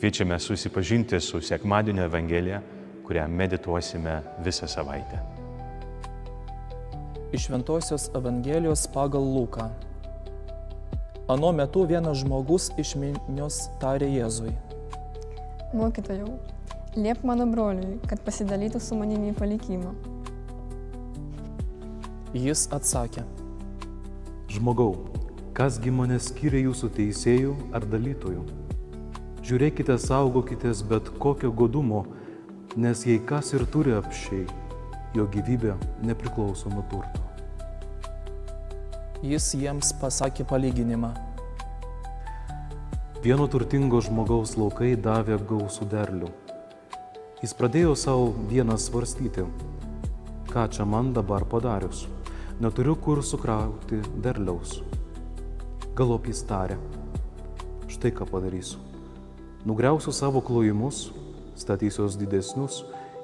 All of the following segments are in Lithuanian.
Kviečiame susipažinti su Sekmadienio Evangelija, kurią medituosime visą savaitę. Iš Šventosios Evangelijos pagal Luką. Ano metu vienas žmogus iš minios tarė Jėzui: Mokytojau, liep mano broliui, kad pasidalytų su manimi palikimą. Jis atsakė: Žmogau, kasgi mane skiria jūsų teisėjų ar dalytojų? Žiūrėkite, saugokitės bet kokio godumo, nes jei kas ir turi apsčiai, jo gyvybė nepriklauso nuo turto. Jis jiems pasakė palyginimą. Vieno turtingo žmogaus laukai davė gausų derlių. Jis pradėjo savo dieną svarstyti, ką čia man dabar padarius, neturiu kur sukrauti derliaus. Galop jis tarė: štai ką padarysiu. Nugriausiu savo klojimus, statysiuos didesnius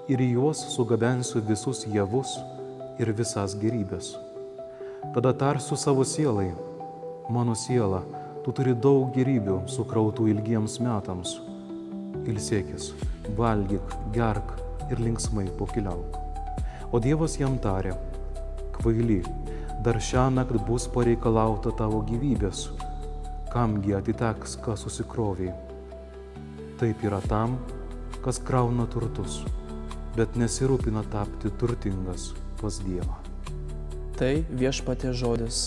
ir į juos sugabensiu visus javus ir visas gerybės. Tada tarsiu savo sielai: mano siela, tu turi daug gerybių sukrautų ilgiems metams. Ilsėkis, valgyk, gerk ir linksmai pokyliauk. O Dievas jam tarė: kvaily, dar šiąnakt bus pareikalauta tavo gyvybės, kamgi atiteks, ką susikroviai. Taip yra tam, kas krauna turtus, bet nesirūpina tapti turtingas pas Dievą. Tai Viešpaties žodis.